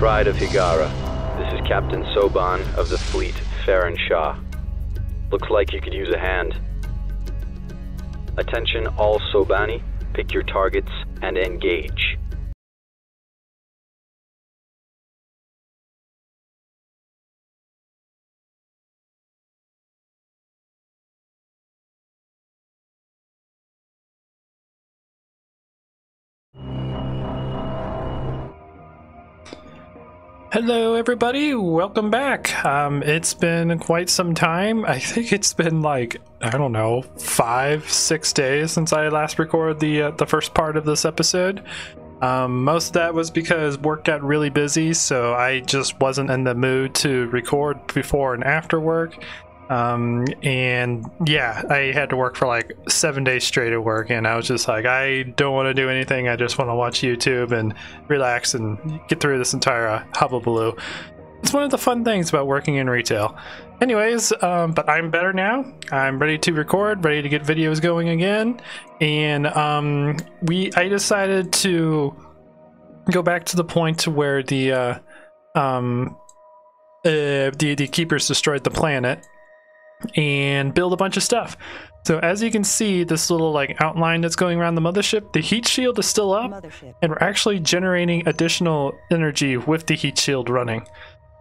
Pride of Higara. This is Captain Soban of the fleet, Farron Shah. Looks like you could use a hand. Attention all Sobani, pick your targets and engage. Hello everybody, welcome back. It's been quite some time. I think it's been like, I don't know, 5-6 days since I last recorded the first part of this episode. Most of that was because work got really busy, so I just wasn't in the mood to record before and after work. And yeah, I had to work for like 7 days straight at work, and I was just like, I don't want to do anything. I just want to watch YouTube and relax and get through this entire hubbubaloo. It's one of the fun things about working in retail. Anyways, but I'm better now. I'm ready to record, ready to get videos going again. And I decided to go back to the point where the keepers destroyed the planet and build a bunch of stuff. So as you can see, this little like outline that's going around the mothership, the heat shield is still up, and we're actually generating additional energy with the heat shield running.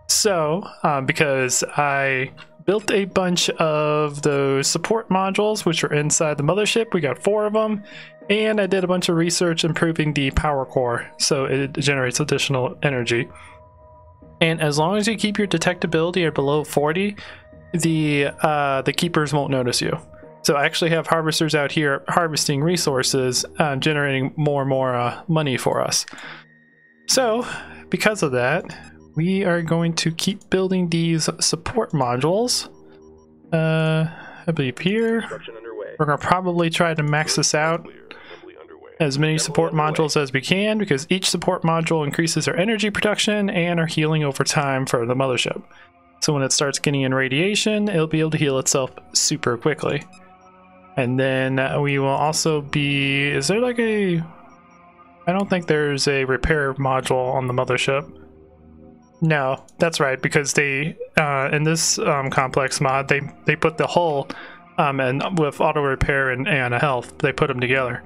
So because I built a bunch of those support modules which are inside the mothership, we got 4 of them, and I did a bunch of research improving the power core so it generates additional energy. And as long as you keep your detectability at below 40, the keepers won't notice you. So I actually have harvesters out here harvesting resources, generating more and more money for us. So because of that, we are going to keep building these support modules. I believe here we're going to probably try to max this out as many support modules as we can, because each support module increases our energy production and our healing over time for the mothership. So when it starts getting in radiation, it'll be able to heal itself super quickly. And then we will also be... Is there like a... I don't think there's a repair module on the mothership. No, that's right, because they... in this complex mod, they put the hull and with auto repair and health, they put them together.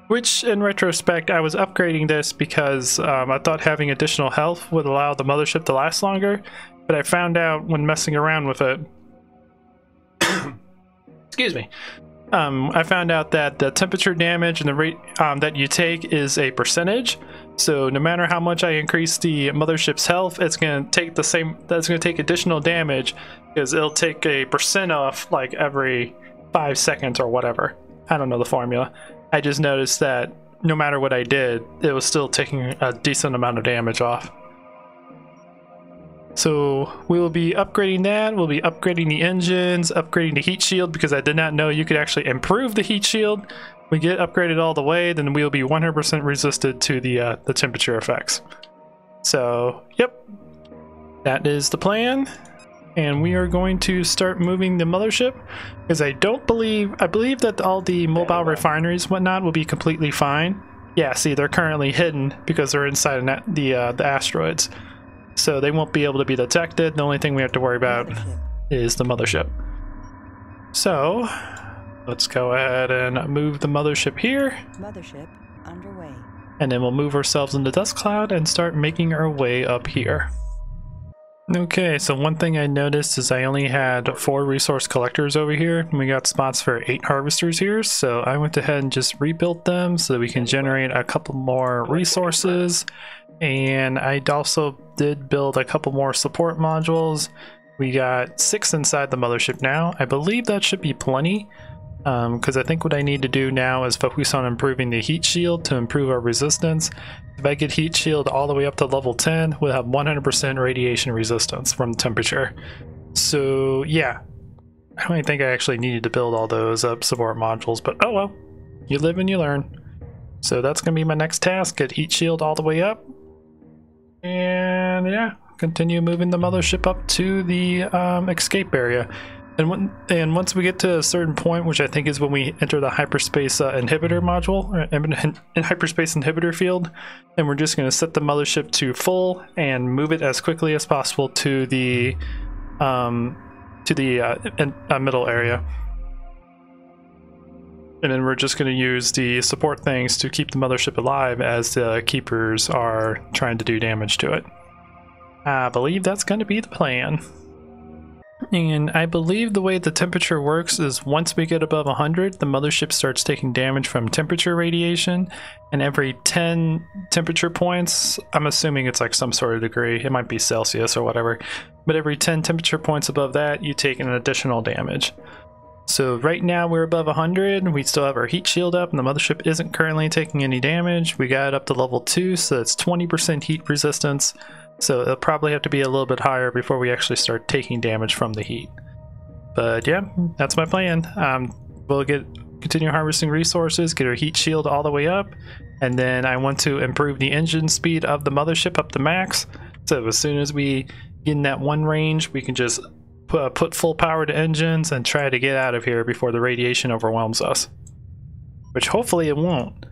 Which, in retrospect, I was upgrading this because I thought having additional health would allow the mothership to last longer. But I found out when messing around with it, excuse me, I found out that the temperature damage and the rate that you take is a percentage. So no matter how much I increase the mothership's health, it's going to take the same, that's going to take additional damage, because it'll take a percent off like every 5 seconds or whatever. I don't know the formula. I just noticed that no matter what I did, it was still taking a decent amount of damage off. So we will be upgrading that, we'll be upgrading the engines, upgrading the heat shield, because I did not know you could actually improve the heat shield. We get upgraded all the way, then we'll be 100% resistant to the temperature effects. So, yep, that is the plan. And we are going to start moving the mothership, because I believe that all the mobile refineries and whatnot will be completely fine. Yeah, see, they're currently hidden because they're inside the asteroids. So they won't be able to be detected. The only thing we have to worry about is the mothership. So let's go ahead and move the mothership here. Mothership underway. And then we'll move ourselves into Dust Cloud and start making our way up here. Okay, so one thing I noticed is I only had 4 resource collectors over here, and we got spots for 8 harvesters here, so I went ahead and just rebuilt them so that we can generate a couple more resources. And I also did build a couple more support modules. We got 6 inside the mothership now. I believe that should be plenty, because I think what I need to do now is focus on improving the heat shield to improve our resistance. If I get heat shield all the way up to level 10, we'll have 100% radiation resistance from temperature. So yeah, I don't think I actually needed to build all those support modules, but oh well, you live and you learn. So that's going to be my next task, get heat shield all the way up. And yeah, continue moving the mothership up to the escape area. And once we get to a certain point, which I think is when we enter the hyperspace inhibitor module, or in hyperspace inhibitor field, then we're just going to set the mothership to full and move it as quickly as possible to the middle area. And then we're just going to use the support things to keep the mothership alive as the keepers are trying to do damage to it. I believe that's going to be the plan. And I believe the way the temperature works is once we get above 100, the mothership starts taking damage from temperature radiation, and every 10 temperature points, I'm assuming it's like some sort of degree, it might be Celsius or whatever, but every 10 temperature points above that, you take an additional damage. So right now we're above 100, we still have our heat shield up, and the mothership isn't currently taking any damage. We got it up to level 2, so it's 20% heat resistance. So it'll probably have to be a little bit higher before we actually start taking damage from the heat. But yeah, that's my plan. We'll continue harvesting resources, get our heat shield all the way up, and then I want to improve the engine speed of the mothership up to max. So as soon as we get in that one range, we can just put full power to engines and try to get out of here before the radiation overwhelms us. Which hopefully it won't.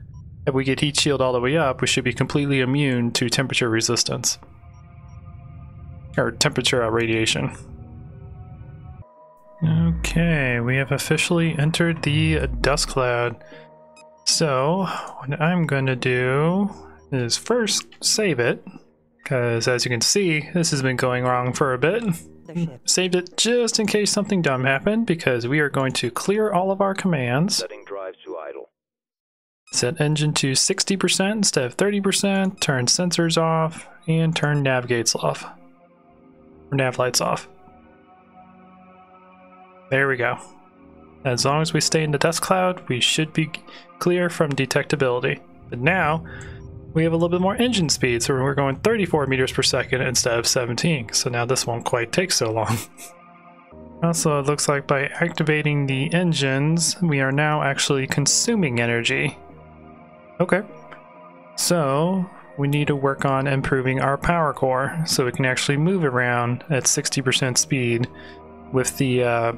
If we get heat shield all the way up, we should be completely immune to temperature resistance. Or temperature radiation. Okay, we have officially entered the dust cloud. So, what I'm going to do is first save it, because as you can see, this has been going wrong for a bit. Saved it just in case something dumb happened, because we are going to clear all of our commands. Setting drives to idle. Set engine to 60% instead of 30%, turn sensors off, and turn nav gates off. Or nav lights off. There we go. As long as we stay in the dust cloud, we should be clear from detectability. But now, we have a little bit more engine speed, so we're going 34 meters per second instead of 17. So now this won't quite take so long. Also, it looks like by activating the engines, we are now actually consuming energy. Okay. So, we need to work on improving our power core so we can actually move around at 60% speed with the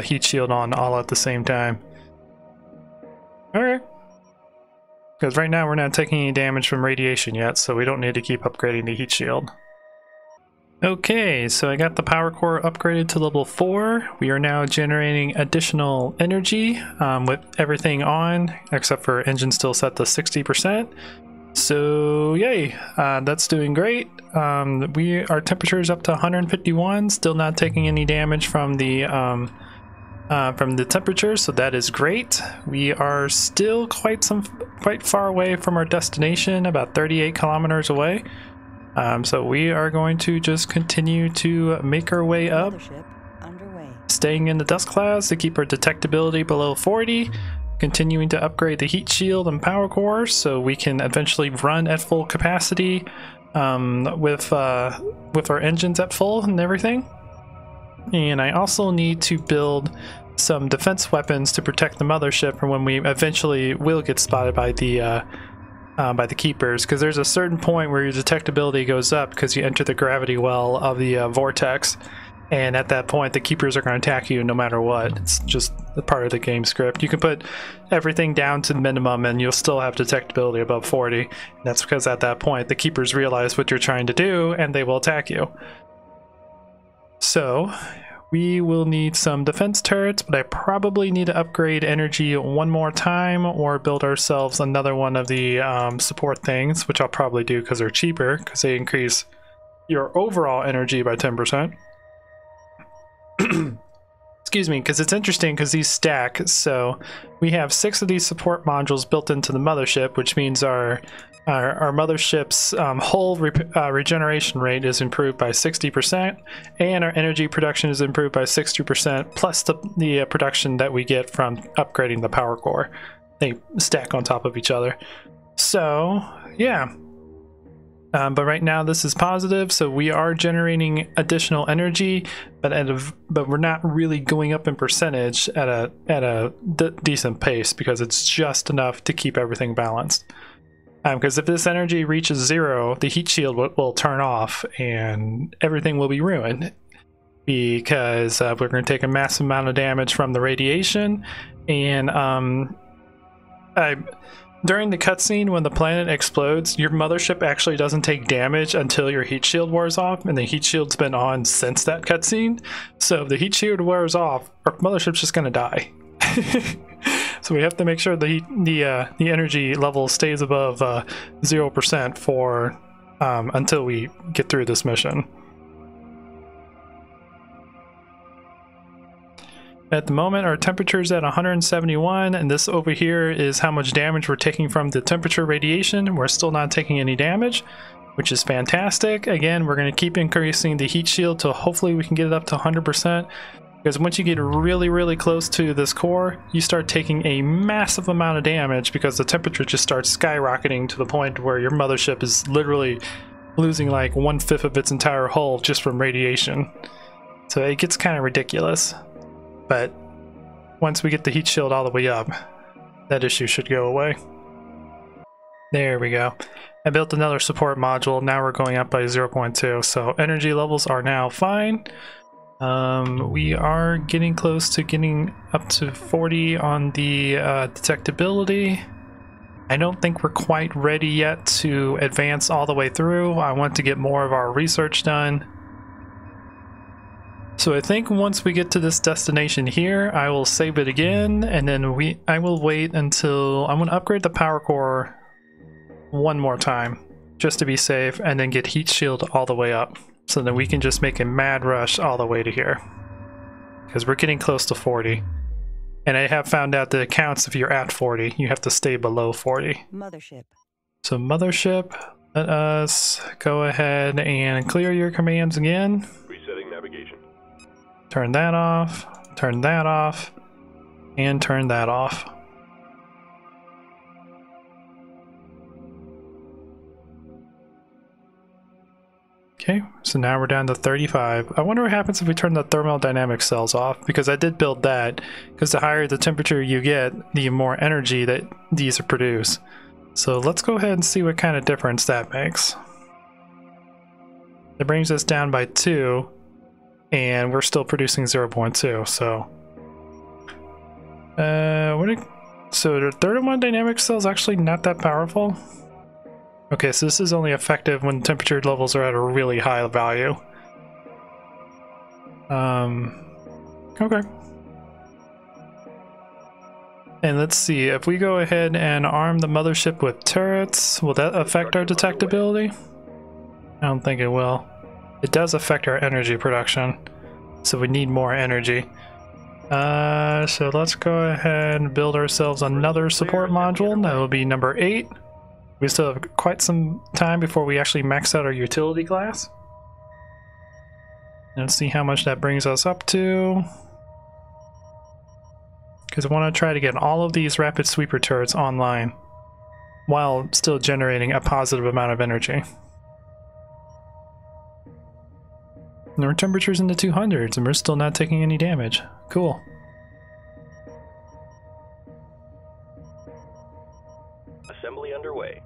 heat shield on all at the same time. Alright. Because right now we're not taking any damage from radiation yet, so we don't need to keep upgrading the heat shield. Okay, so I got the power core upgraded to level 4. We are now generating additional energy with everything on, except for engine still set to 60%. So yay, that's doing great. Our temperature is up to 151, still not taking any damage from the temperature, so that is great. We are still quite far away from our destination, about 38 kilometers away. So we are going to just continue to make our way up, staying in the dust clouds to keep our detectability below 40, continuing to upgrade the heat shield and power core so we can eventually run at full capacity with our engines at full and everything. And I also need to build some defense weapons to protect the mothership for when we eventually will get spotted by the keepers, because there's a certain point where your detectability goes up because you enter the gravity well of the vortex, and at that point the keepers are going to attack you no matter what. It's just a part of the game script. You can put everything down to minimum and you'll still have detectability above 40, and that's because at that point the keepers realize what you're trying to do and they will attack you. So we will need some defense turrets, but I probably need to upgrade energy one more time or build ourselves another one of the support things, which I'll probably do because they're cheaper, because they increase your overall energy by 10%. Excuse me, because it's interesting because these stack. So we have 6 of these support modules built into the mothership, which means our mothership's whole regeneration rate is improved by 60%, and our energy production is improved by 60%, plus the production that we get from upgrading the power core. They stack on top of each other. So, yeah. But right now this is positive, so we are generating additional energy, but we're not really going up in percentage at a decent pace, because it's just enough to keep everything balanced. Because if this energy reaches 0, the heat shield will turn off and everything will be ruined. because we're going to take a massive amount of damage from the radiation. And during the cutscene, when the planet explodes, your mothership actually doesn't take damage until your heat shield wears off, and the heat shield's been on since that cutscene. So if the heat shield wears off, our mothership's just going to die. So we have to make sure the energy level stays above 0% for until we get through this mission. At the moment, our temperature is at 171, and this over here is how much damage we're taking from the temperature radiation. We're still not taking any damage, which is fantastic. Again, we're going to keep increasing the heat shield till hopefully we can get it up to 100%, because once you get really, really close to this core, you start taking a massive amount of damage because the temperature just starts skyrocketing to the point where your mothership is literally losing like 1/5 of its entire hull just from radiation. So it gets kind of ridiculous. But once we get the heat shield all the way up, that issue should go away. There we go. I built another support module. Now we're going up by 0.2, so energy levels are now fine. We are getting close to getting up to 40 on the detectability. I don't think we're quite ready yet to advance all the way through. I want to get more of our research done. So I think once we get to this destination here, I will save it again, and then I will wait until I'm going to upgrade the power core one more time just to be safe, and then get heat shield all the way up so that we can just make a mad rush all the way to here, because we're getting close to 40. And I have found out that it counts if you're at 40. You have to stay below 40. Mothership. So Mothership, let us go ahead and clear your commands again. Resetting navigation. Turn that off, and turn that off. Okay, so now we're down to 35. I wonder what happens if we turn the thermodynamic cells off, because I did build that, because the higher the temperature you get, the more energy that these produce. So let's go ahead and see what kind of difference that makes. It brings us down by 2. And we're still producing 0.2, so so the thermodynamic cell is actually not that powerful. Okay, so this is only effective when temperature levels are at a really high value. Okay. And let's see, if we go ahead and arm the mothership with turrets, will that affect our detectability? I don't think it will. It does affect our energy production, so we need more energy. So let's go ahead and build ourselves another support module. That will be number 8. We still have quite some time before we actually max out our utility class. Let's see how much that brings us up to, because I want to try to get all of these rapid sweeper turrets online while still generating a positive amount of energy. And our temperature's in the 200s and we're still not taking any damage. Cool. Assembly underway.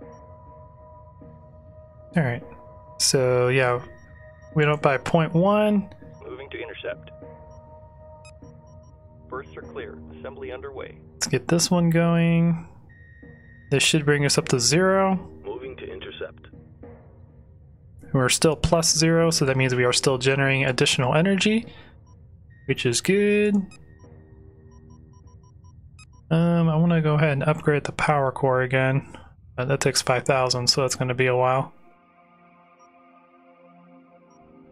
Alright. So yeah, we went up by 0.1. Moving to intercept. Bursts are clear. Assembly underway. Let's get this one going. This should bring us up to 0. Moving to intercept. We're still plus 0, so that means we are still generating additional energy, which is good. I want to go ahead and upgrade the power core again. That takes 5,000, so that's going to be a while.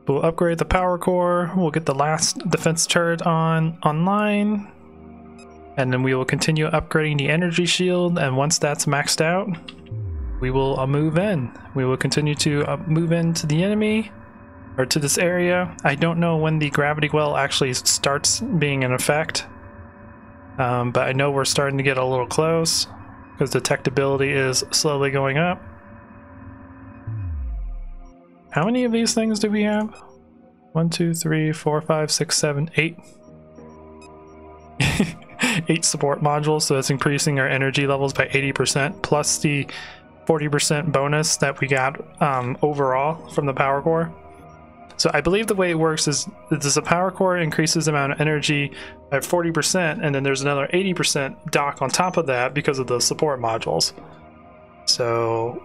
We'll upgrade the power core, we'll get the last defense turret online, and then we will continue upgrading the energy shield, and once that's maxed out, we will move in. We will continue to move into the enemy, or to this area. I don't know when the gravity well actually starts being in effect, but I know we're starting to get a little close, because detectability is slowly going up. How many of these things do we have? 1, 2, 3, 4, 5, 6, 7, 8. 8 support modules, so that's increasing our energy levels by 80%, plus the 40% bonus that we got overall from the power core. So I believe the way it works is the power core increases the amount of energy by 40%, and then there's another 80% dock on top of that because of the support modules. So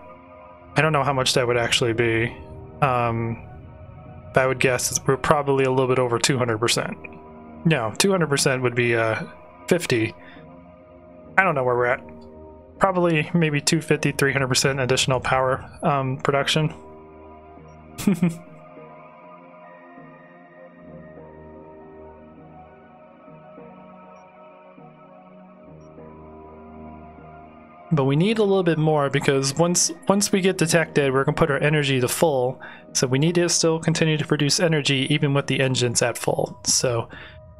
I don't know how much that would actually be. I would guess we're probably a little bit over 200%. No, 200% would be 50. I don't know where we're at. Probably maybe 250, 300% additional power production. But we need a little bit more because once we get detected, we're going to put our energy to full. So we need to still continue to produce energy even with the engines at full. So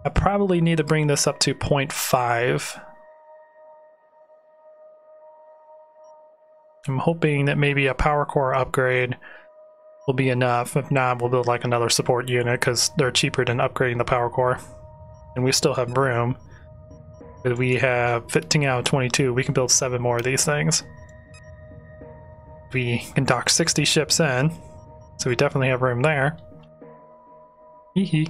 I probably need to bring this up to 0.5. I'm hoping that maybe a power core upgrade will be enough. If not, we'll build like another support unit because they're cheaper than upgrading the power core. And we still have room. We have 15 out of 22. We can build 7 more of these things. We can dock 60 ships in, so we definitely have room there. Hee.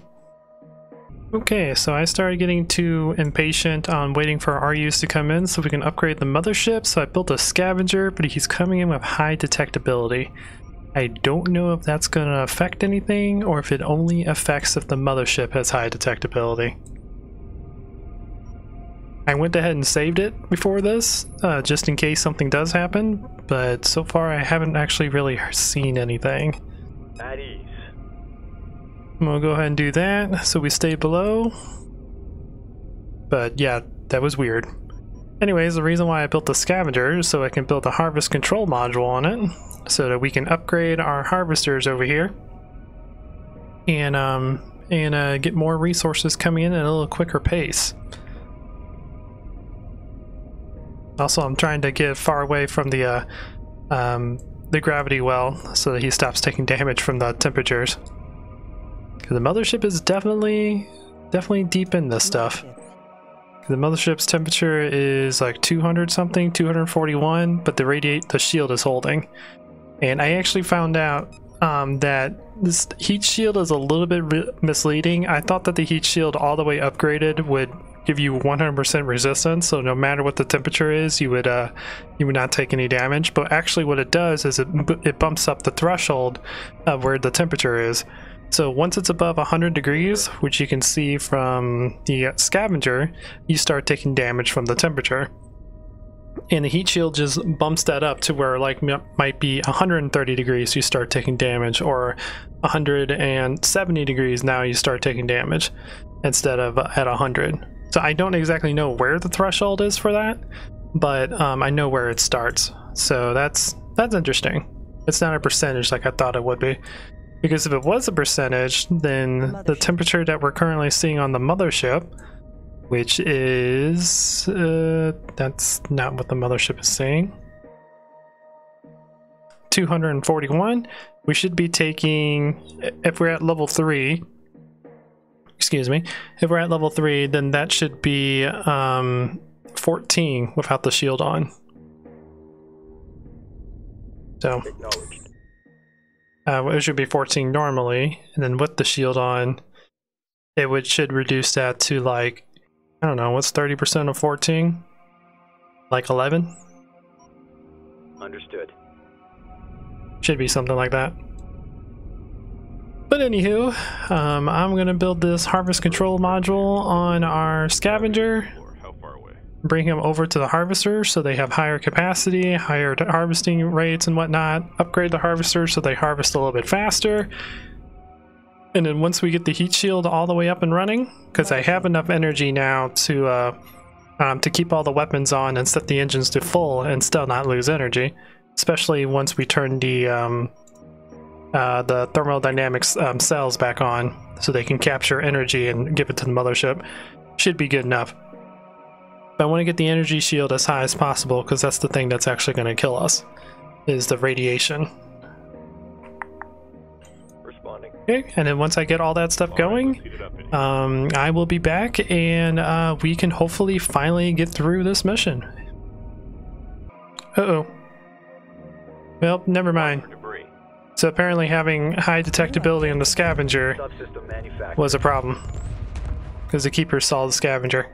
Okay, so I started getting too impatient on waiting for our RUs to come in so we can upgrade the mothership. So I built a scavenger, but he's coming in with high detectability. I don't know if that's going to affect anything or if it only affects if the mothership has high detectability. I went ahead and saved it before this, just in case something does happen, but so far I haven't actually really seen anything. At ease. I'm gonna go ahead and do that, so we stay below. But yeah, that was weird. Anyways, the reason why I built the scavenger is so I can build a harvest control module on it, so that we can upgrade our harvesters over here. And get more resources coming in at a little quicker pace. Also, I'm trying to get far away from the gravity well so that he stops taking damage from the temperatures. The mothership is definitely deep in this stuff. The mothership's temperature is like 200 something, 241, but the shield is holding. And I actually found out that this heat shield is a little bit misleading. I thought that the heat shield all the way upgraded would give you 100% resistance, so no matter what the temperature is, you would not take any damage. But actually what it does is it bumps up the threshold of where the temperature is. So once it's above 100 degrees, which you can see from the scavenger, you start taking damage from the temperature. And the heat shield just bumps that up to where like might be 130 degrees you start taking damage, or 170 degrees now you start taking damage instead of at 100. So I don't exactly know where the threshold is for that, but I know where it starts. So that's interesting. It's not a percentage like I thought it would be. Because if it was a percentage, then the temperature that we're currently seeing on the mothership, which is... that's not what the mothership is saying. 241. We should be taking... If we're at level 3... Excuse me. If we're at level 3, then that should be 14 without the shield on. So it should be 14 normally, and then with the shield on, it should reduce that to like, I don't know, what's 30% of 14? Like 11? Understood. Should be something like that. But anywho, I'm gonna build this harvest control module on our scavenger, How far away? bring him over to the harvester so they have higher capacity, higher harvesting rates and whatnot, upgrade the harvester so they harvest a little bit faster. And then once we get the heat shield all the way up and running, because I have enough energy now to keep all the weapons on and set the engines to full and still not lose energy, especially once we turn the thermodynamics cells back on so they can capture energy and give it to the mothership. Should be good enough. But I want to get the energy shield as high as possible because that's the thing that's actually going to kill us, is the radiation. Responding. Okay, and then once I get all that stuff going, I will be back and we can hopefully finally get through this mission. Uh-oh. Well, never mind. So apparently having high detectability on the scavenger Subsystem manufactured. was a problem. Because the keeper saw the scavenger.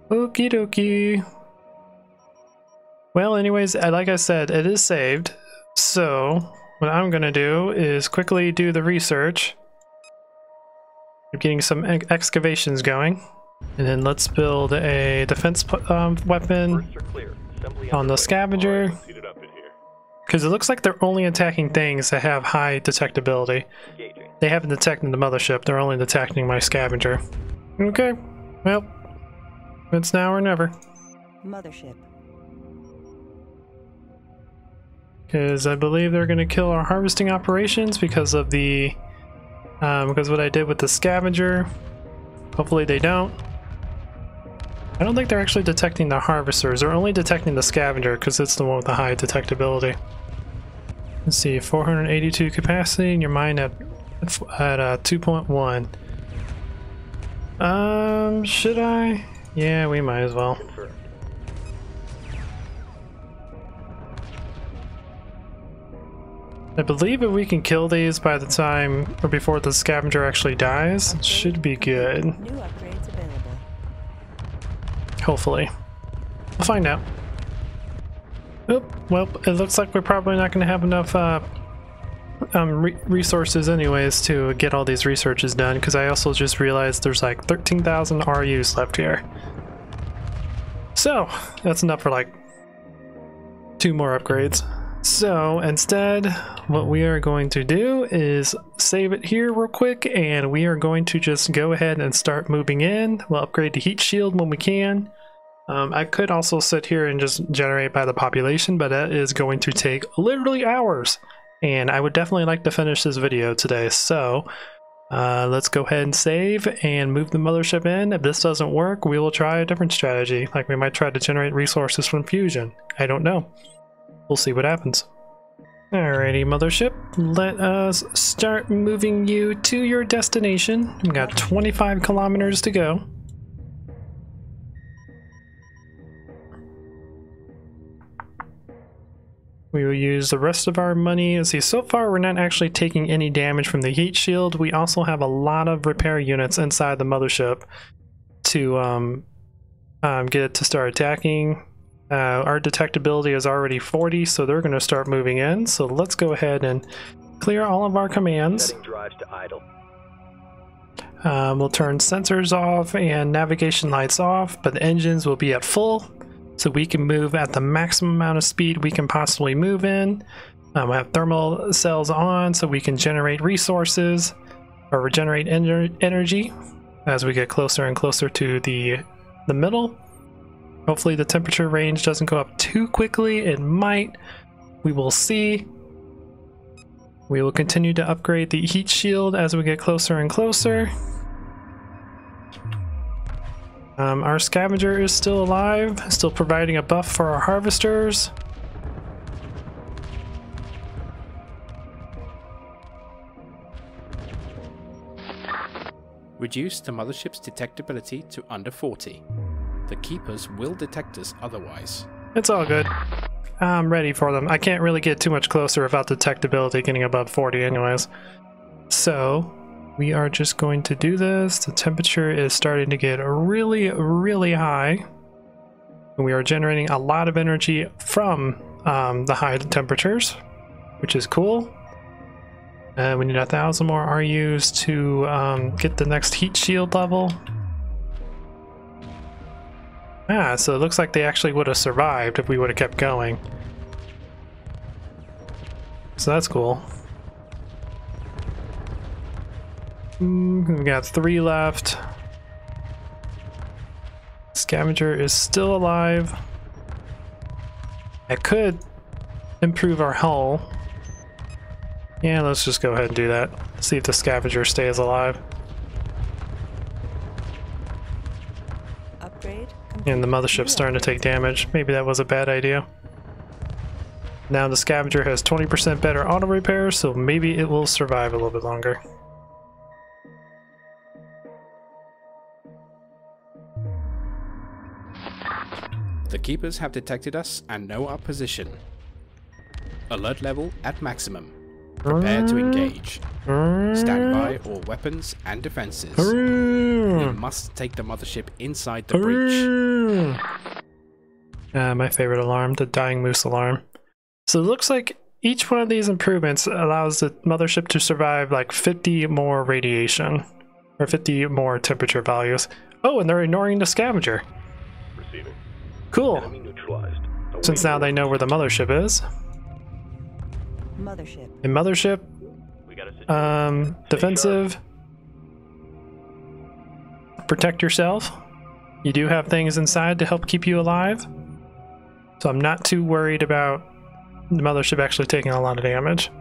Okie dokie. Well, anyways, like I said, it is saved. So what I'm gonna do is quickly do the research. I'm getting some excavations going. And then let's build a defense weapon Bursts are clear. Assembly on the underway. scavenger. Seated up in here. Because it looks like they're only attacking things that have high detectability. Engaging. They haven't detected the mothership, they're only detecting my scavenger. Okay, well, it's now or never. Mothership. Because I believe they're going to kill our harvesting operations because of the... because what I did with the scavenger. Hopefully they don't. I don't think they're actually detecting the harvesters. They're only detecting the scavenger because it's the one with the high detectability. Let's see, 482 capacity and you're mine at 2.1. Should I? Yeah, we might as well. Confirmed. I believe if we can kill these by the time or before the scavenger actually dies, it should be good. New upgrades available. Hopefully. We'll find out. Oh, well, it looks like we're probably not going to have enough resources anyways to get all these researches done, because I also just realized there's like 13,000 RUs left here. So, that's enough for like 2 more upgrades. So, instead, what we are going to do is save it here real quick, and we are going to just go ahead and start moving in. We'll upgrade the heat shield when we can. I could also sit here and just generate by the population, but that is going to take literally hours. And I would definitely like to finish this video today, so let's go ahead and save and move the mothership in. If this doesn't work, we will try a different strategy. Like we might try to generate resources from fusion. I don't know. We'll see what happens. Alrighty, mothership, let us start moving you to your destination. We've got 25 kilometers to go. We will use the rest of our money. Let's see, so far we're not actually taking any damage from the heat shield. We also have a lot of repair units inside the mothership to get it to start attacking. Our detectability is already 40, so they're going to start moving in. So let's go ahead and clear all of our commands. Setting drives to idle. We'll turn sensors off and navigation lights off, but the engines will be at full, so we can move at the maximum amount of speed we can possibly move in. We have thermal cells on, so we can generate resources or regenerate energy as we get closer and closer to the middle. Hopefully the temperature range doesn't go up too quickly. It might. We will see. We will continue to upgrade the heat shield as we get closer and closer. Our scavenger is still alive, still providing a buff for our harvesters. Reduce the mothership's detectability to under 40. The keepers will detect us otherwise. It's all good. I'm ready for them. I can't really get too much closer without detectability getting above 40 anyways. So we are just going to do this. The temperature is starting to get really, really high. And we are generating a lot of energy from the high temperatures, which is cool. We need 1,000 more RUs to get the next heat shield level. Ah, so it looks like they actually would have survived if we would have kept going. So that's cool. We've got 3 left. Scavenger is still alive. I could improve our hull. Yeah, let's just go ahead and do that. See if the scavenger stays alive. Upgrade And the mothership's starting to take damage. Maybe that was a bad idea. Now the scavenger has 20% better auto repair, so maybe it will survive a little bit longer. The keepers have detected us and know our position. Alert level at maximum. Prepare to engage. Stand by all weapons and defenses. We must take the mothership inside the breach. My favorite alarm, the dying moose alarm. So it looks like each one of these improvements allows the mothership to survive like 50 more radiation, or 50 more temperature values. Oh, and they're ignoring the scavenger. Receiving. Cool. Enemy neutralized. Since now they know where the mothership is. Mothership. In mothership, We got a situation. defensive. Protect yourself. You do have things inside to help keep you alive. So I'm not too worried about the mothership actually taking a lot of damage.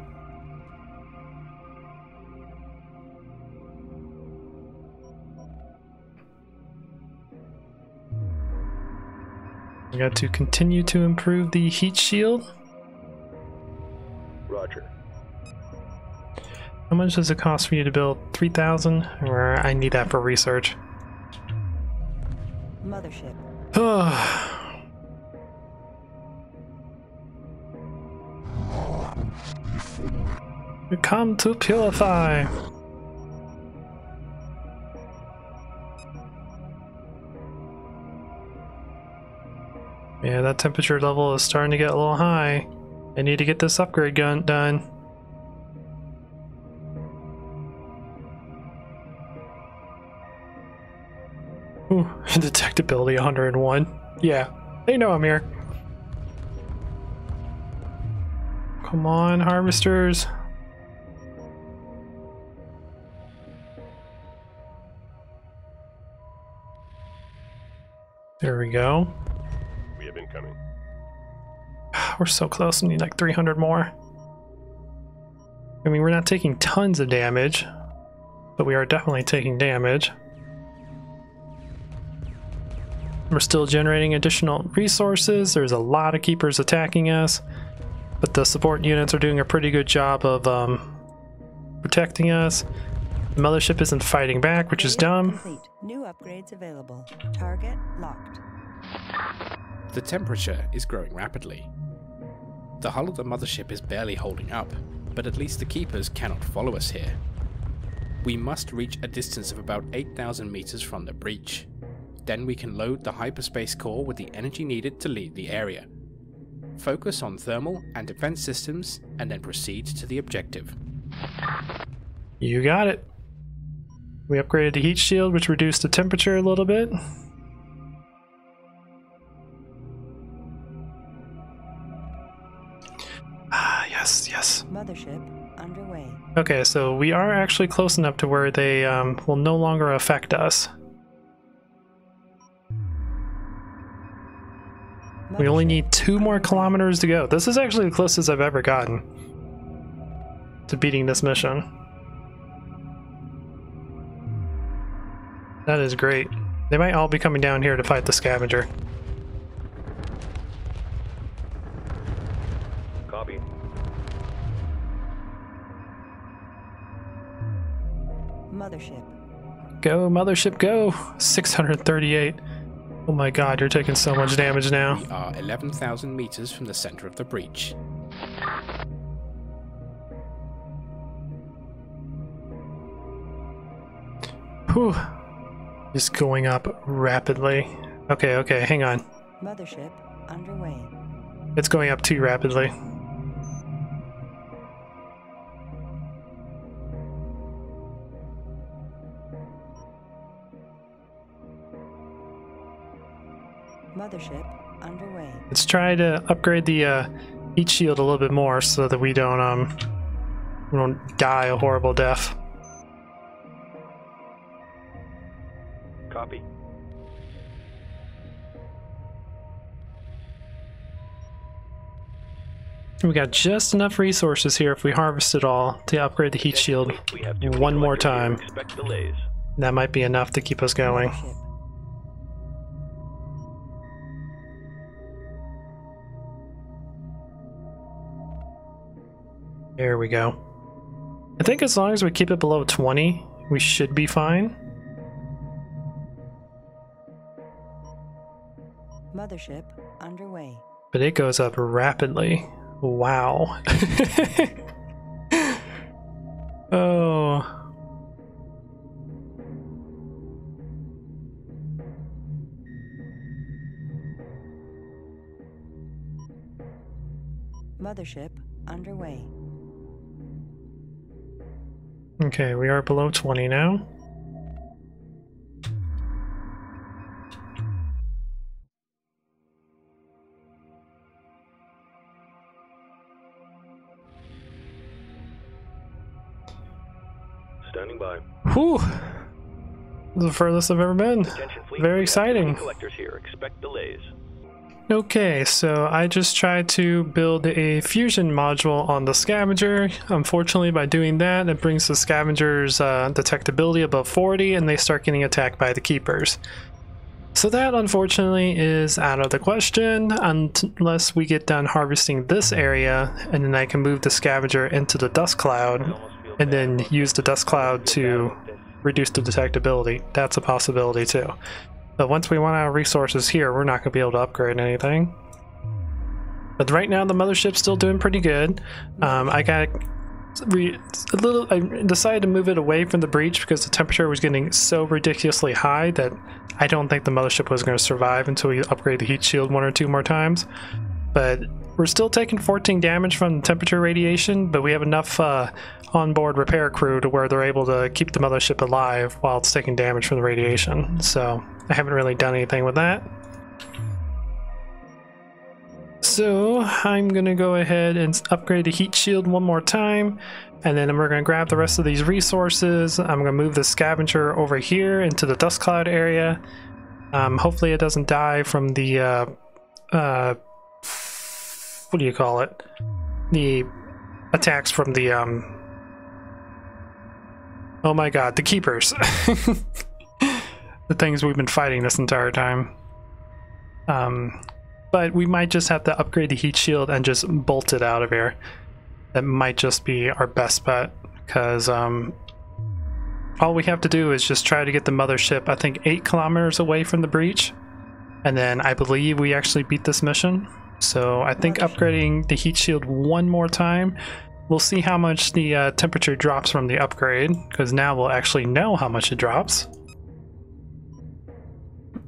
We got to continue to improve the heat shield. Roger. How much does it cost for you to build? 3,000? Or I need that for research. Mothership. We come to purify. Yeah, that temperature level is starting to get a little high. I need to get this upgrade gun done. Ooh, detectability 101. Yeah, they know I'm here. Come on, harvesters. There we go. We have incoming. We're so close. We need like 300 more. I mean, we're not taking tons of damage, but we are definitely taking damage. We're still generating additional resources. There's a lot of keepers attacking us, but the support units are doing a pretty good job of protecting us. The mothership isn't fighting back, which is dumb. Complete. New upgrades available. Target locked. The temperature is growing rapidly. The hull of the mothership is barely holding up, but at least the keepers cannot follow us here. We must reach a distance of about 8,000 meters from the breach. Then we can load the hyperspace core with the energy needed to leave the area. Focus on thermal and defense systems, and then proceed to the objective. You got it. We upgraded the heat shield, which reduced the temperature a little bit. Ah, yes, yes. Mothership underway. Okay, so we are actually close enough to where they will no longer affect us. We only need 2 more kilometers to go. This is actually the closest I've ever gotten to beating this mission. That is great. They might all be coming down here to fight the scavenger. Copy. Mothership. Go, mothership, go! 638. Oh my god, you're taking so much damage now. We are 11,000 meters from the center of the breach. Whew. Just going up rapidly. Okay, hang on. Mothership underway. It's going up too rapidly. Mothership underway. Let's try to upgrade the heat shield a little bit more so that we don't die a horrible death. Copy. We got just enough resources here if we harvest it all to upgrade the heat shield We have too many one more collectors here. time. Expect delays. That might be enough to keep us going. Mothership. There we go. I think as long as we keep it below 20, we should be fine. Mothership underway. But it goes up rapidly. Wow. Oh. Mothership underway. Okay, we are below 20 now. Standing by. Whew! The furthest I've ever been. Attention fleet. Very exciting. Collectors here. Expect delays. Okay, so I just tried to build a fusion module on the scavenger. Unfortunately, by doing that, it brings the scavenger's detectability above 40 and they start getting attacked by the keepers. So that, unfortunately, is out of the question unless we get done harvesting this area, and then I can move the scavenger into the dust cloud and then use the dust cloud to reduce the detectability. That's a possibility too. But once we run out of resources here, we're not going to be able to upgrade anything. But right now, the mothership's still doing pretty good. I decided to move it away from the breach because the temperature was getting so ridiculously high that I don't think the mothership was going to survive until we upgrade the heat shield 1 or 2 more times. But we're still taking 14 damage from temperature radiation, but we have enough onboard repair crew to where they're able to keep the mothership alive while it's taking damage from the radiation. So I haven't really done anything with that. So I'm gonna go ahead and upgrade the heat shield 1 more time, and then we're gonna grab the rest of these resources. I'm gonna move the scavenger over here into the dust cloud area. Hopefully it doesn't die from the what do you call it? The attacks from the oh my god, the keepers. The things we've been fighting this entire time. But we might just have to upgrade the heat shield and just bolt it out of here. That might just be our best bet, because all we have to do is just try to get the mothership, I think, 8 kilometers away from the breach, and then I believe we actually beat this mission. So I think upgrading the heat shield 1 more time, we'll see how much the temperature drops from the upgrade, because now we'll actually know how much it drops.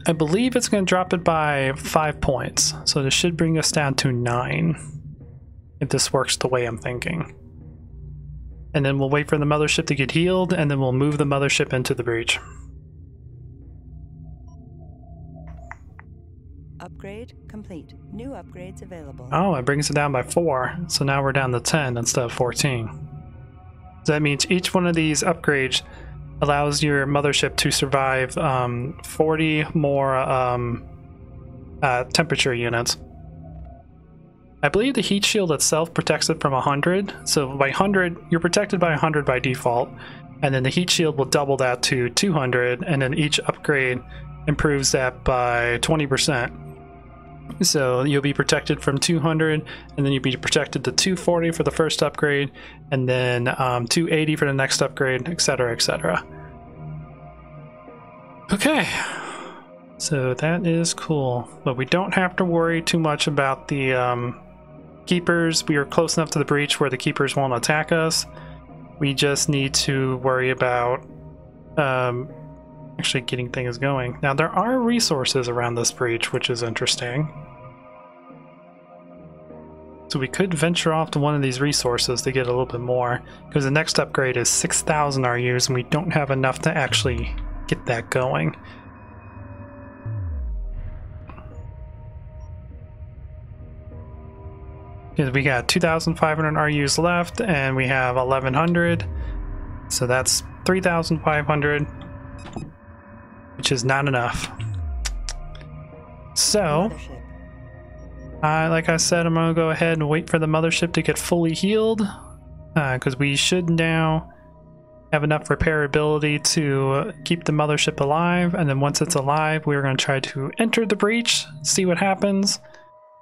I believe it's going to drop it by 5 points, so this should bring us down to 9, if this works the way I'm thinking. And then we'll wait for the mothership to get healed, and then we'll move the mothership into the breach. Upgrade complete. New upgrades available. Oh, it brings it down by 4, so now we're down to 10 instead of 14. So that means each one of these upgrades allows your mothership to survive 40 more temperature units. I believe the heat shield itself protects it from 100, so by 100, you're protected by 100 by default, and then the heat shield will double that to 200, and then each upgrade improves that by 20%. So you'll be protected from 200, and then you'll be protected to 240 for the first upgrade, and then 280 for the next upgrade, etc., etc. Okay, so that is cool, but we don't have to worry too much about the keepers. We are close enough to the breach where the keepers won't attack us. We just need to worry about actually getting things going. Now there are resources around this breach, which is interesting. So we could venture off to one of these resources to get a little bit more, because the next upgrade is 6,000 RUs and we don't have enough to actually get that going. Because we got 2,500 RUs left and we have 1,100, so that's 3,500. Which is not enough. So, like I said, I'm going to go ahead and wait for the mothership to get fully healed, because we should now have enough repairability to keep the mothership alive, and then once it's alive, we're going to try to enter the breach, see what happens.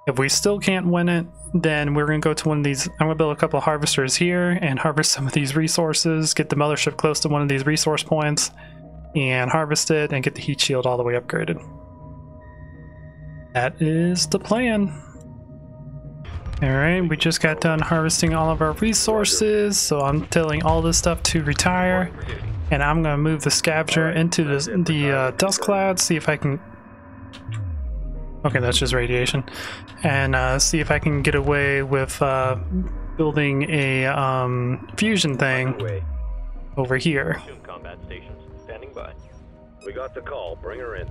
If we still can't win it, then we're going to go to one of these. I'm going to build a couple of harvesters here and harvest some of these resources, get the mothership close to one of these resource points, and harvest it and get the heat shield all the way upgraded. That is the plan. Alright, we just got done harvesting all of our resources, so I'm telling all this stuff to retire. And I'm gonna move the scavenger into the dust cloud, see if I can... Okay, that's just radiation. And see if I can get away with building a fusion thing over here. Combat stations standing by. We got the call. Bring her in.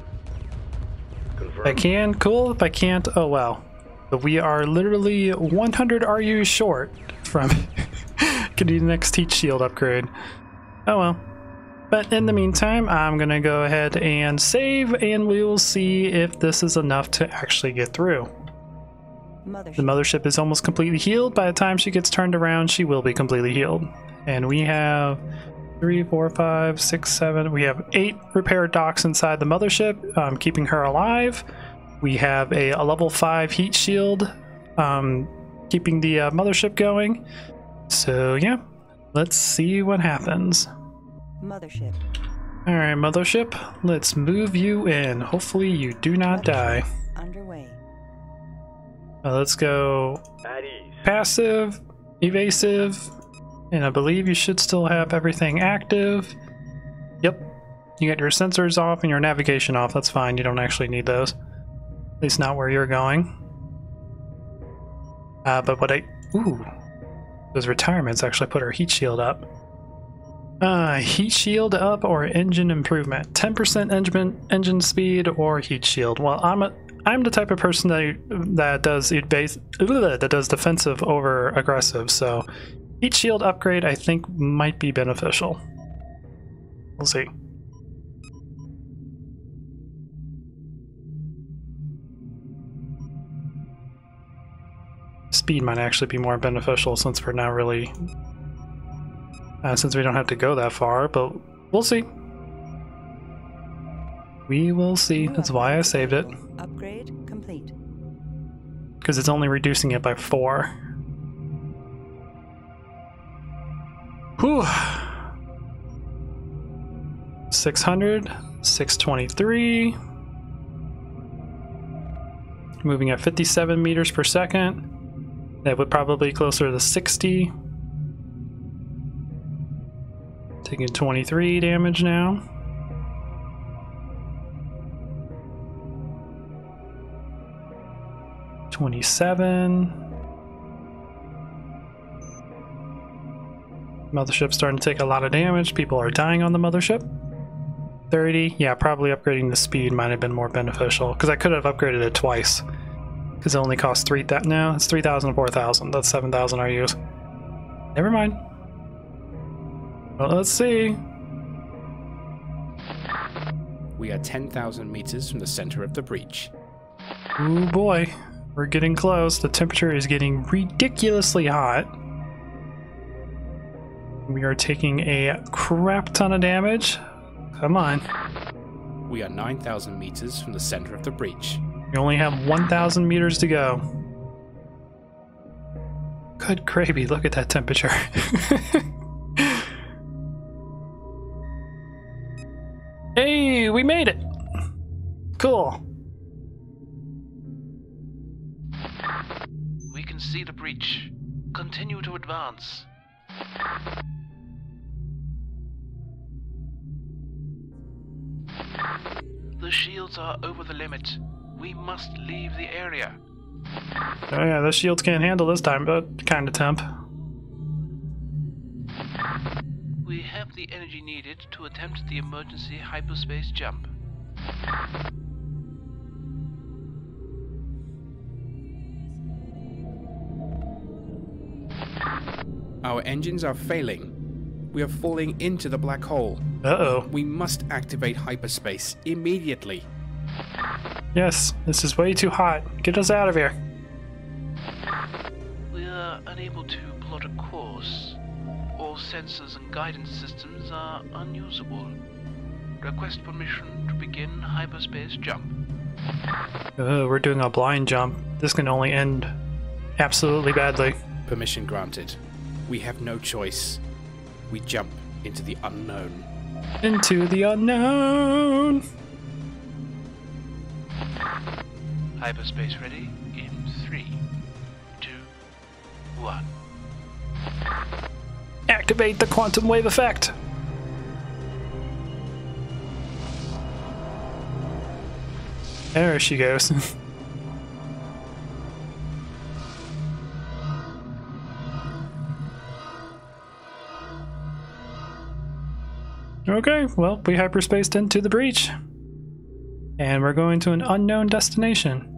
If I can, cool. If I can't, oh well. But we are literally 100 RU short from getting the next heat shield upgrade. Oh well. But in the meantime, I'm gonna go ahead and save, and we will see if this is enough to actually get through. The mothership is almost completely healed. By the time she gets turned around, she will be completely healed. And we have 3, 4, 5, 6, 7. We have 8 repair docks inside the mothership, keeping her alive. We have a level 5 heat shield, keeping the mothership going. So yeah, let's see what happens. Mothership. Alright, mothership, let's move you in. Hopefully you do not die. Underway. Let's go passive, evasive, and I believe you should still have everything active. Yep, you got your sensors off and your navigation off. That's fine, you don't actually need those. At least not where you're going. But what ooh, those retirements actually put our heat shield up. Heat shield up or engine improvement? 10% engine speed or heat shield? Well, I'm the type of person that does defensive over aggressive, so heat shield upgrade I think might be beneficial. We'll see. Speed might actually be more beneficial since we're not really since we don't have to go that far, but we'll see. We will see. That's why I saved it. Upgrade complete. Because it's only reducing it by 4. Whew. 600, 623. Moving at 57 meters per second. That would probably be closer to 60. Taking 23 damage now. $27. Mothership's starting to take a lot of damage. People are dying on the mothership. 30. Yeah, probably upgrading the speed might have been more beneficial because I could have upgraded it twice. Because it only costs 3,000. No, it's 3,000 and 4,000. That's 7,000 RUs. Never mind. Well, let's see. We are 10,000 meters from the center of the breach. Oh boy, we're getting close. The temperature is getting ridiculously hot. We are taking a crap ton of damage. Come on. We are 9,000 meters from the center of the breach. We only have 1,000 meters to go. Good gravy, look at that temperature. Hey, we made it! Cool. We can see the breach. Continue to advance. The shields are over the limit. We must leave the area. Oh yeah, the shields can't handle this time, but kind of temp. We have the energy needed to attempt the emergency hyperspace jump. Our engines are failing. We are falling into the black hole. Uh-oh. We must activate hyperspace immediately. Yes, this is way too hot. Get us out of here. We are unable to plot a course. All sensors and guidance systems are unusable. Request permission to begin hyperspace jump. We're doing a blind jump. This can only end absolutely badly. Permission granted. We have no choice. We jump into the unknown. Into the unknown! Hyperspace ready in 3, 2, one. Activate the quantum wave effect. There she goes. Okay, well, we hyperspaced into the breach. And we're going to an unknown destination.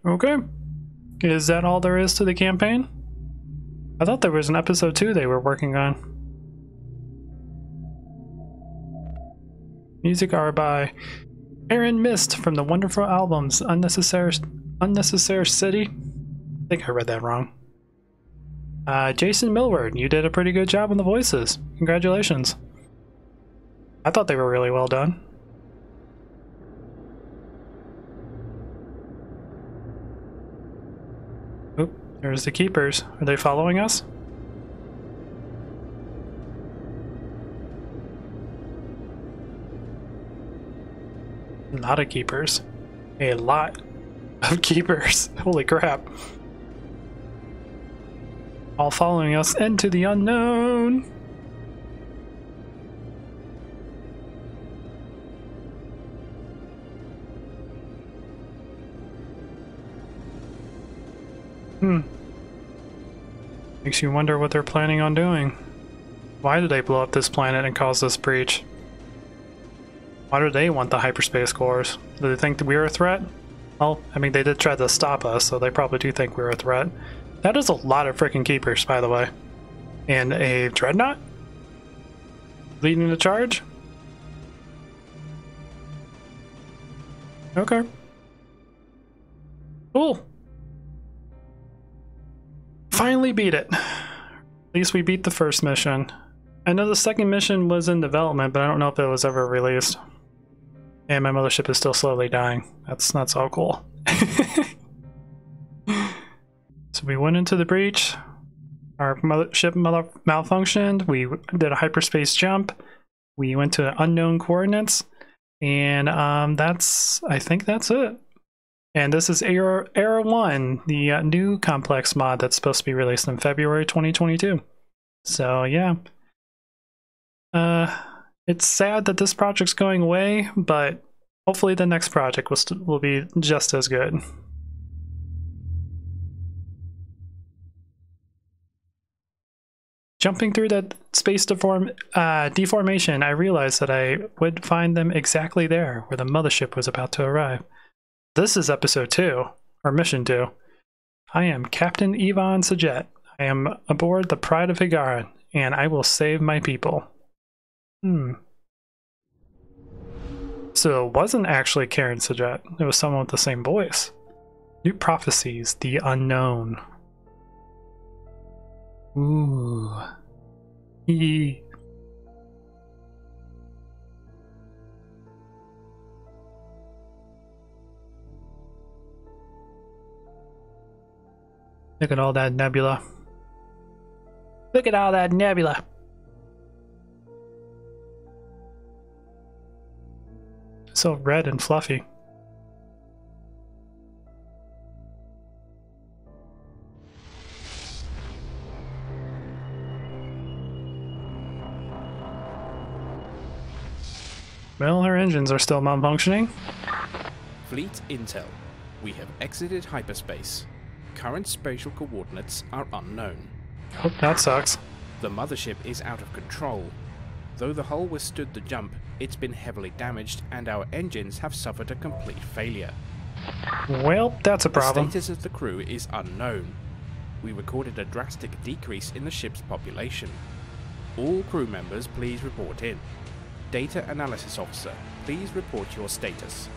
Okay. Is that all there is to the campaign? I thought there was an episode 2 they were working on. Music are by Aaron Mist from the wonderful albums Unnecessary City. I think I read that wrong. Jason Millward, you did a pretty good job on the voices. Congratulations. I thought they were really well done. Oop, there's the keepers. Are they following us? A lot of keepers. A lot of keepers. Holy crap. All following us into the unknown. Makes you wonder what they're planning on doing. Why did they blow up this planet and cause this breach? Why do they want the hyperspace cores? Do they think that we're a threat? Well, I mean, they did try to stop us, so they probably do think we're a threat. That is a lot of freaking keepers, by the way. And a dreadnought? Leading the charge? Okay. Cool. Finally beat it. At least we beat the first mission. I know the second mission was in development, but I don't know if it was ever released. And my mothership is still slowly dying. That's not so cool. So we went into the breach. Our mothership malfunctioned. We did a hyperspace jump. We went to unknown coordinates. And I think that's it. And this is Era 1, the new complex mod that's supposed to be released in February 2022. So yeah. It's sad that this project's going away, but hopefully the next project will be just as good. Jumping through that space deformation, I realized that I would find them exactly there, where the mothership was about to arrive. This is episode 2, or mission 2. I am Captain Ivan Sajet. I am aboard the Pride of Higaran, and I will save my people. So it wasn't actually Karen Sajet. It was someone with the same voice. New Prophecies, The Unknown. Ooh. Hee. Look at all that nebula. Look at all that nebula. So red and fluffy. Well, her engines are still malfunctioning. Fleet intel. We have exited hyperspace. Current spatial coordinates are unknown. Oh, that sucks. The mothership is out of control. Though the hull withstood the jump, it's been heavily damaged and our engines have suffered a complete failure. Well, that's a problem. The status of the crew is unknown. We recorded a drastic decrease in the ship's population. All crew members, please report in. Data Analysis Officer, please report your status.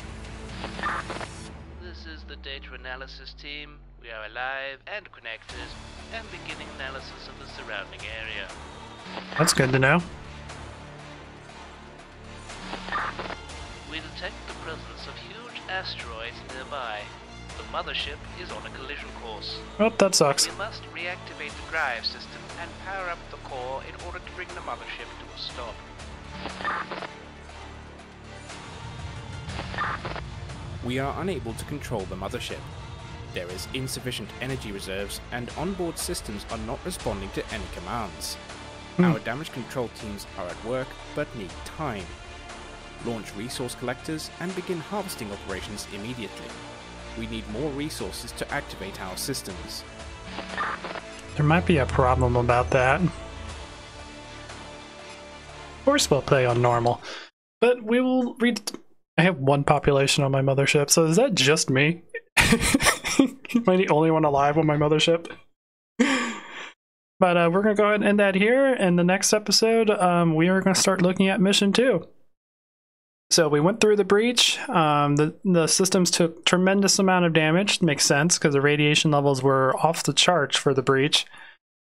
This is the data analysis team. We are alive and connected, and beginning analysis of the surrounding area. That's good to know. We detect the presence of huge asteroids nearby. The mothership is on a collision course. Oh, that sucks. We must reactivate the drive system and power up the core in order to bring the mothership to a stop. We are unable to control the mothership. There is insufficient energy reserves, and onboard systems are not responding to any commands. Our damage control teams are at work, but need time. Launch resource collectors and begin harvesting operations immediately. We need more resources to activate our systems. There might be a problem about that. Of course we'll play on normal. But we will read... I have one population on my mothership, so is that just me? Am I the only one alive on my mothership? But we're going to go ahead and end that here. In the next episode, we are going to start looking at mission 2. So we went through the breach. The systems took tremendous amount of damage. Makes sense because the radiation levels were off the charts for the breach.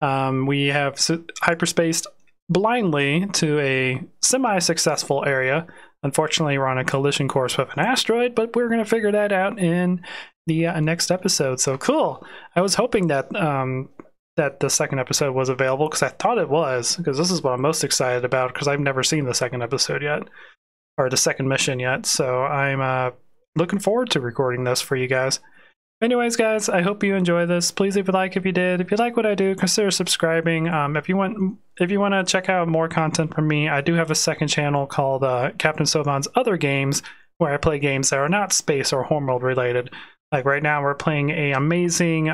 We have hyperspaced blindly to a semi-successful area. Unfortunately, we're on a collision course with an asteroid, but we're going to figure that out in the next episode. So cool. I was hoping that that the second episode was available because I thought it was, because this is what I'm most excited about because I've never seen the second episode yet, or the second mission yet. So I'm looking forward to recording this for you guys. Anyways, guys, I hope you enjoy this. Please leave a like if you did. If you like what I do, consider subscribing. If you want to check out more content from me, I do have a second channel called Captain Soban's Other Games, where I play games that are not space or Homeworld related. Like right now, we're playing a amazing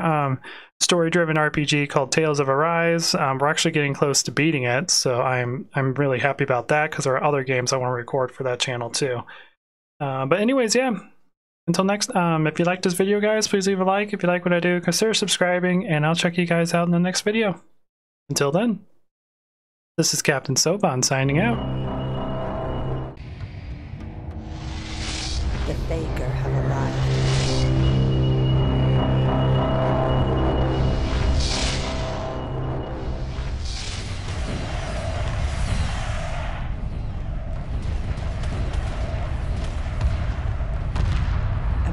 story-driven RPG called Tales of Arise. We're actually getting close to beating it, so I'm really happy about that because there are other games I want to record for that channel too. But anyways, yeah. Until next, if you like this video, guys, please leave a like. If you like what I do, consider subscribing, and I'll check you guys out in the next video. Until then, this is Captain Soban signing out. The Faker have arrived.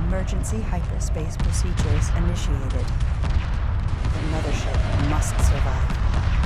Emergency hyperspace procedures initiated. The Mothership must survive.